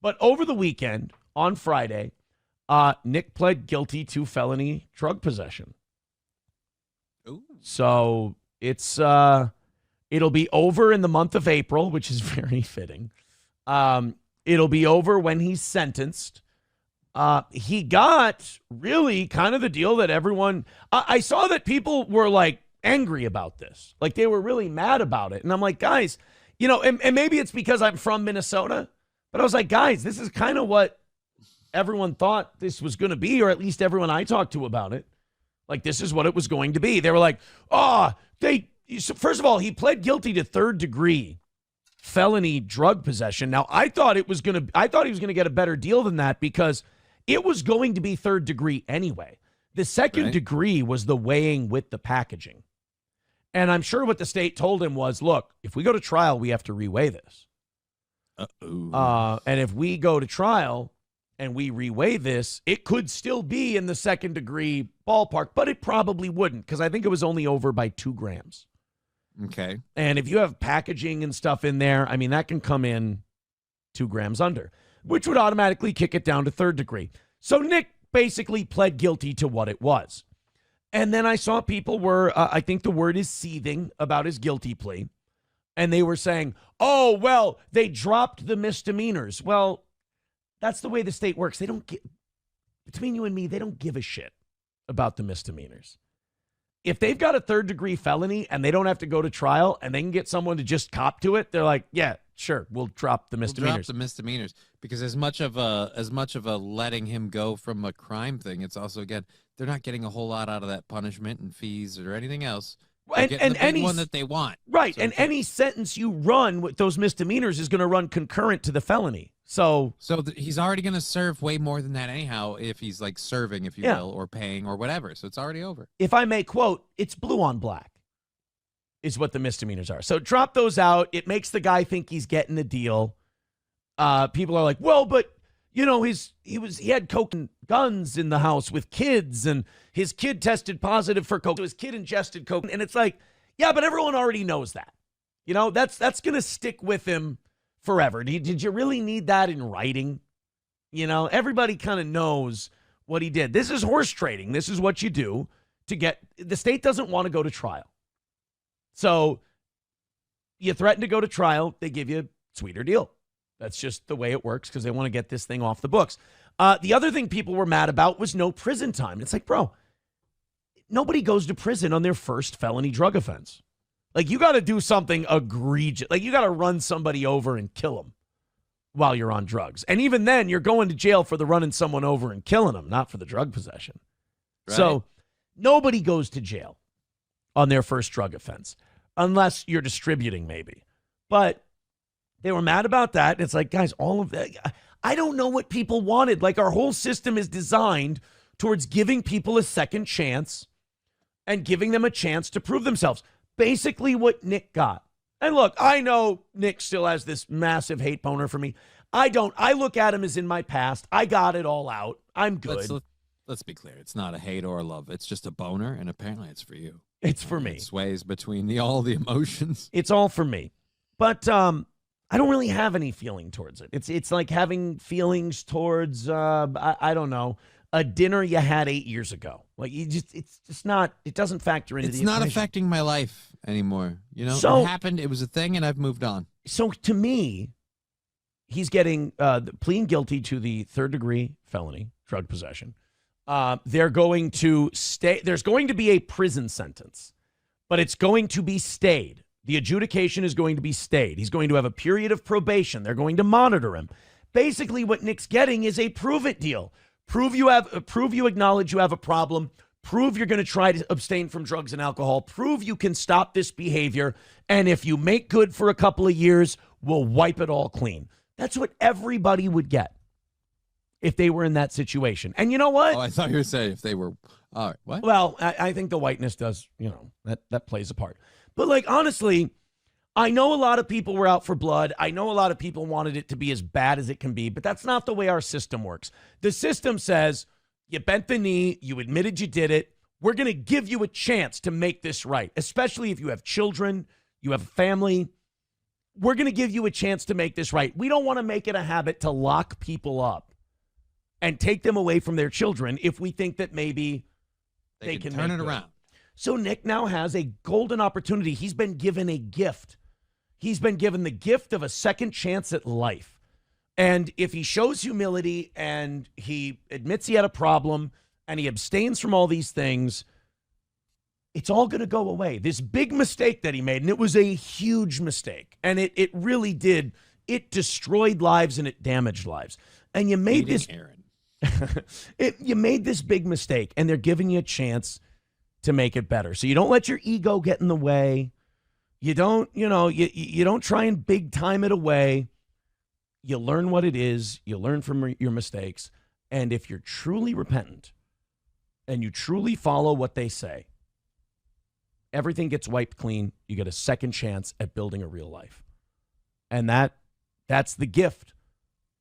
But over the weekend, on Friday, Nick pled guilty to felony drug possession. Ooh. So it's it'll be over in the month of April, which is very fitting. It'll be over when he's sentenced. He got really kind of the deal that everyone, I saw that people were like angry about this. Like they were really mad about it. And I'm like, guys, and maybe it's because I'm from Minnesota, but I was like, guys, this is kind of what everyone thought this was going to be, or at least everyone I talked to about it. Like, this is what it was going to be. They were like, first of all, he pled guilty to third-degree felony drug possession. Now, I thought he was going to get a better deal than that because it was going to be third degree anyway. The second degree was the weighing with the packaging. And I'm sure what the state told him was, look, if we go to trial, we have to reweigh this. And if we go to trial and we reweigh this, it could still be in the second degree ballpark, but it probably wouldn't because I think it was only over by 2 grams. Okay. And if you have packaging and stuff in there, I mean, that can come in 2 grams under, which would automatically kick it down to third degree. So Nick basically pled guilty to what it was. And then I saw people were, I think the word is seething about his guilty plea. And they were saying, oh, well, they dropped the misdemeanors. Well, that's the way the state works. They don't get, between you and me, they don't give a shit about the misdemeanors. If they've got a third-degree felony and they don't have to go to trial and they can get someone to just cop to it, they're like, yeah, sure, we'll drop the misdemeanors. We'll drop the misdemeanors because as much of a letting him go from a crime thing, it's also, again, they're not getting a whole lot out of that punishment and fees or anything else. And any one that they want. Right, so, and any sentence you run with those misdemeanors is going to run concurrent to the felony. So he's already going to serve way more than that anyhow if he's like serving, if you will, or paying or whatever. So it's already over. If I may quote, it's blue on black is what the misdemeanors are. So drop those out. It makes the guy think he's getting a deal. People are like, well, but he had coke and guns in the house with kids and his kid tested positive for coke. So his kid ingested coke. And it's like, yeah, but everyone already knows that. That's going to stick with him forever. Did you really need that in writing? Everybody kind of knows what he did. This is horse trading. This is what you do to get, the state doesn't want to go to trial. So you threaten to go to trial, they give you a sweeter deal. That's just the way it works because they want to get this thing off the books. The other thing people were mad about was no prison time. It's like, bro, nobody goes to prison on their first felony drug offense. Like, you got to do something egregious. Like, you got to run somebody over and kill them while you're on drugs. And even then, you're going to jail for the running someone over and killing them, not for the drug possession. Right. So nobody goes to jail on their first drug offense unless you're distributing maybe. But they were mad about that. It's like, guys, all of that. I don't know what people wanted. Like, our whole system is designed towards giving people a second chance and giving them a chance to prove themselves. Basically what Nick got. And look, I know Nick still has this massive hate boner for me. I don't. I look at him as in my past. I got it all out. I'm good. Let's be clear. It's not a hate or a love. It's just a boner, and apparently it's for you. It's for me. It sways between all the emotions. It's all for me. But I don't really have any feeling towards it. It's like having feelings towards, I don't know, a dinner you had 8 years ago. Like, it's just not, it doesn't factor into the equation. It's not affecting my life anymore. So, it happened, it was a thing, and I've moved on. So to me, he's getting pleading guilty to the third-degree felony, drug possession. There's going to be a prison sentence, but it's going to be stayed. The adjudication is going to be stayed. He's going to have a period of probation. They're going to monitor him. Basically, what Nick's getting is a prove-it deal. Prove you acknowledge you have a problem. Prove you're going to try to abstain from drugs and alcohol. Prove you can stop this behavior. And if you make good for a couple of years, we'll wipe it all clean. That's what everybody would get if they were in that situation. And you know what? Oh, I thought you were saying if they were. All right, what? Well, I think the whiteness does, that plays a part. But, like, honestly, I know a lot of people were out for blood. I know a lot of people wanted it to be as bad as it can be, but that's not the way our system works. The system says you bent the knee, you admitted you did it. We're going to give you a chance to make this right, especially if you have children, you have a family. we're going to give you a chance to make this right. We don't want to make it a habit to lock people up and take them away from their children if we think that maybe they can turn make it good. around. So Nick now has a golden opportunity. He's been given a gift. He's been given the gift of a second chance at life. And if he shows humility and he admits he had a problem and he abstains from all these things, it's all going to go away. This big mistake that he made, and it was a huge mistake, and it really did. It destroyed lives and it damaged lives. And you made you made this big mistake, and they're giving you a chance to make it better. So you don't let your ego get in the way. You don't, you don't try and big time it away. You learn what it is. You learn from your mistakes. And if you're truly repentant and you truly follow what they say, everything gets wiped clean. You get a second chance at building a real life. And that's the gift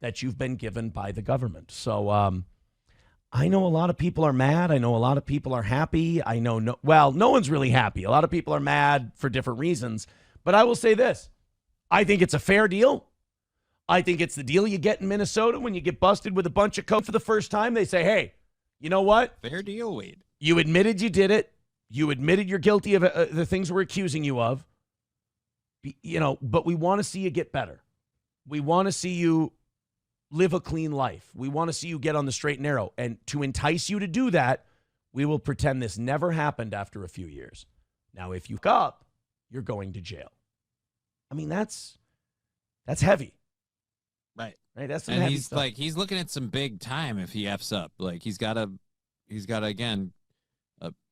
that you've been given by the government. So I know a lot of people are mad. I know a lot of people are happy. I know no one's really happy. A lot of people are mad for different reasons. But I will say this. I think it's a fair deal. I think it's the deal you get in Minnesota when you get busted with a bunch of coke for the first time. They say, hey, you know what? Fair deal, Wade. You admitted you did it. You admitted you're guilty of the things we're accusing you of. But we want to see you get better. We want to see you live a clean life. We want to see you get on the straight and narrow. And to entice you to do that, we will pretend this never happened after a few years. Now, if you fuck up, you're going to jail. I mean, that's heavy. Right. That's some and heavy he's stuff. he's looking at some big time if he F's up. Like he's got to again,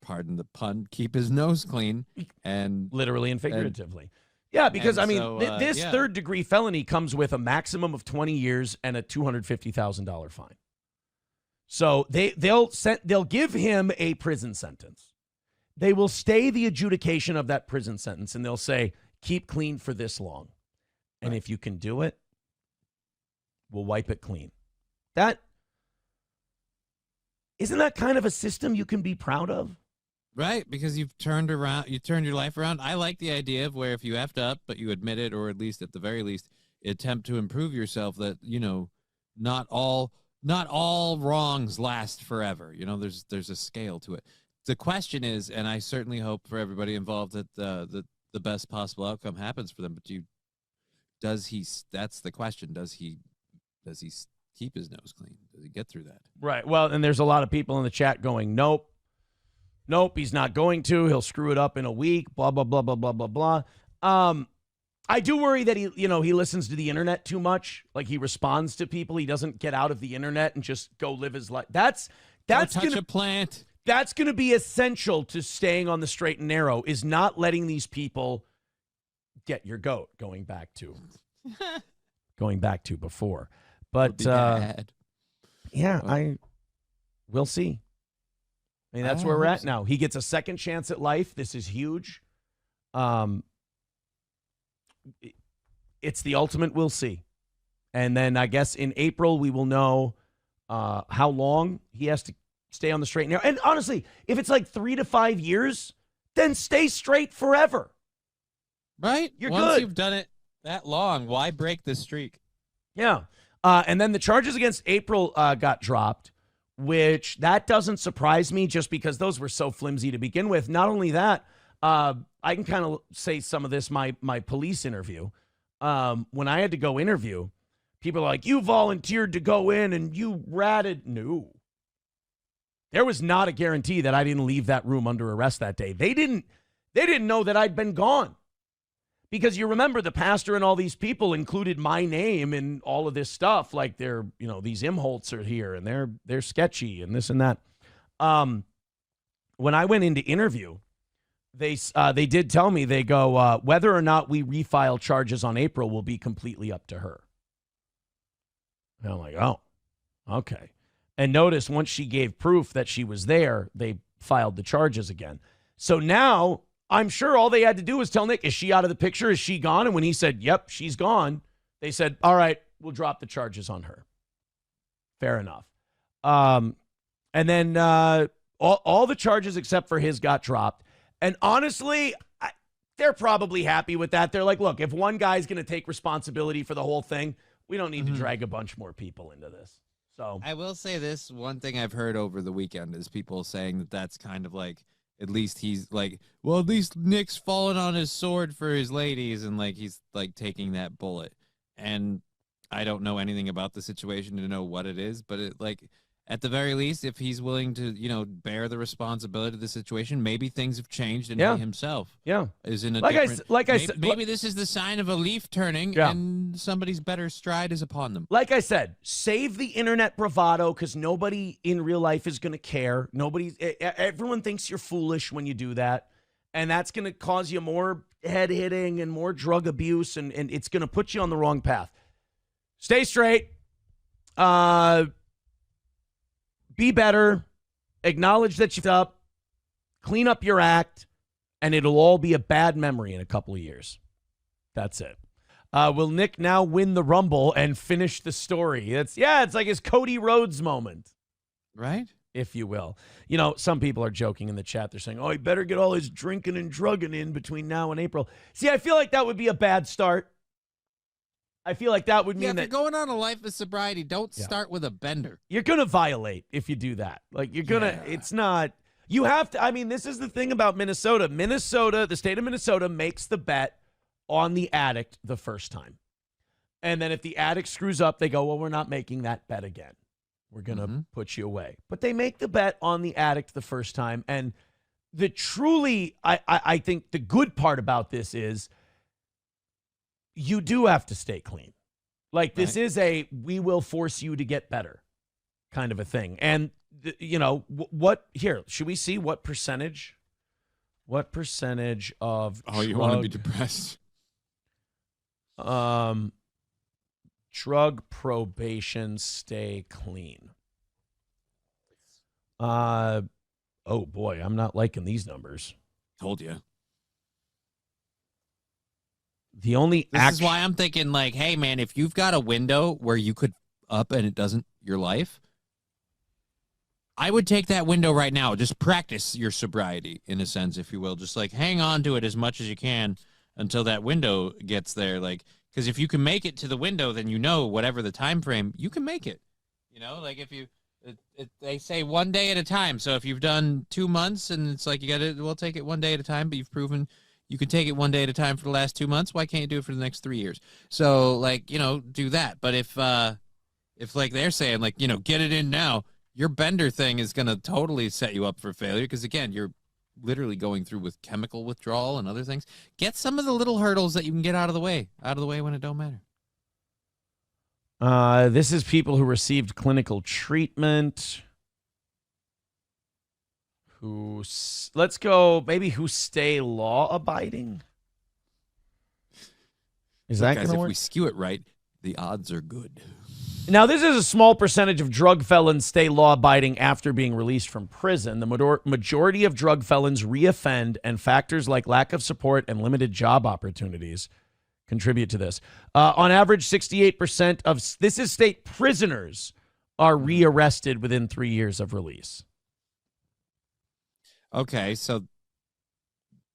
pardon the pun, keep his nose clean, and literally and figuratively. Yeah, because this third degree felony comes with a maximum of 20 years and a $250,000 fine. So they'll give him a prison sentence. They will stay the adjudication of that prison sentence, and they'll say, keep clean for this long. And if you can do it, we'll wipe it clean. Isn't that kind of a system you can be proud of? Right, because you turned your life around. I like the idea of where if you effed up, but you admit it, or at least at the very least, attempt to improve yourself, that, not all wrongs last forever. There's a scale to it. The question is, and I certainly hope for everybody involved that the best possible outcome happens for them, but that's the question. Does he keep his nose clean? Does he get through that? Right. Well, and there's a lot of people in the chat going, nope, he's not going to. He'll screw it up in a week, blah, blah, blah, blah, blah, blah, blah. I do worry that he listens to the internet too much. Like he responds to people. He doesn't get out of the internet and just go live his life. That's touch a plant. That's going to be essential to staying on the straight and narrow, is not letting these people get your goat, going back to before. But we'll see. I mean, that's where we're at now. He gets a second chance at life. This is huge. It's the ultimate we'll see. And then I guess in April we will know how long he has to stay on the straight and narrow. And honestly, if it's like 3 to 5 years, then stay straight forever. Right? You're Once good. You've done it that long, why break the streak? Yeah. And then the charges against April got dropped, which that doesn't surprise me just because those were so flimsy to begin with. Not only that, I can kind of say some of this, my police interview. When I had to go interview, people are like, you volunteered to go in and you ratted. No. There was not a guarantee that I didn't leave that room under arrest that day. They didn't know that I'd been gone. Because you remember the pastor and all these people included my name in all of this stuff. Like these Imholtz are here and they're sketchy and this and that. When I went into interview, they did tell me, they go, whether or not we refile charges on April will be completely up to her. And I'm like, oh, okay. And notice once she gave proof that she was there, they filed the charges again. So now I'm sure all they had to do was tell Nick, is she out of the picture? Is she gone? And when he said, yep, she's gone, they said, all right, we'll drop the charges on her. Fair enough. And then all the charges except for his got dropped. And honestly, they're probably happy with that. They're like, look, if one guy's going to take responsibility for the whole thing, we don't need to drag a bunch more people into this. So I will say this one thing I've heard over the weekend is people saying that that's kind of like, at least he's like, well, at least Nick's fallen on his sword for his ladies, and like he's like taking that bullet. And I don't know anything about the situation to know what it is, but it like at the very least, if he's willing to, bear the responsibility of the situation, maybe things have changed and he himself is in a different. Like I said, maybe this is the sign of a leaf turning and somebody's better stride is upon them. Like I said, save the internet bravado because nobody in real life is going to care. Everyone thinks you're foolish when you do that, and that's going to cause you more head hitting and more drug abuse, and it's going to put you on the wrong path. Stay straight. Be better, acknowledge that you've up, clean up your act, and it'll all be a bad memory in a couple of years. That's it. Will Nick now win the Rumble and finish the story? It's like his Cody Rhodes moment. Right? If you will. Some people are joking in the chat. They're saying, oh, he better get all his drinking and drugging in between now and April. See, I feel like that would be a bad start. I feel like that would mean that if you're going on a life of sobriety, don't start with a bender. You're going to violate if you do that. Like you're going to, it's not, you have to, this is the thing about Minnesota. The state of Minnesota makes the bet on the addict the first time. And then if the addict screws up, they go, well, we're not making that bet again. We're going to put you away. But they make the bet on the addict the first time. And I think the good part about this is, you do have to stay clean. Like this is we will force you to get better kind of a thing. And what here, should we see what percentage of you want to be depressed? Drug probation stay clean. Oh boy, I'm not liking these numbers. Told you. This is why I'm thinking like, hey man, if you've got a window where you could up and it doesn't your life, I would take that window right now. Just practice your sobriety in a sense, if you will. Just like hang on to it as much as you can until that window gets there. Like, because if you can make it to the window, then whatever the time frame, you can make it. Like if you, they say 1 day at a time. So if you've done 2 months and it's like we'll take it 1 day at a time, but you've proven you can take it 1 day at a time for the last 2 months. Why can't you do it for the next 3 years? So, do that. But if like they're saying, like, get it in now, your bender thing is going to totally set you up for failure because, again, you're literally going through with chemical withdrawal and other things. Get some of the little hurdles that you can get out of the way when it don't matter. This is people who received clinical treatment. Let's go, maybe who stay law-abiding? Is that going to work? If we skew it right, the odds are good. Now, this is a small percentage of drug felons stay law-abiding after being released from prison. The majority of drug felons reoffend, and factors like lack of support and limited job opportunities contribute to this. On average, 68% of state prisoners are rearrested within 3 years of release. Okay, so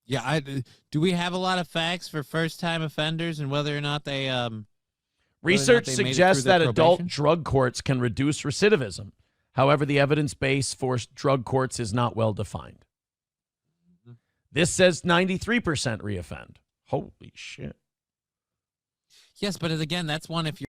do we have a lot of facts for first-time offenders and whether or not they research suggests that adult drug courts can reduce recidivism. However, the evidence base for drug courts is not well defined. This says 93% reoffend. Holy shit. Yes, but again, that's one if you're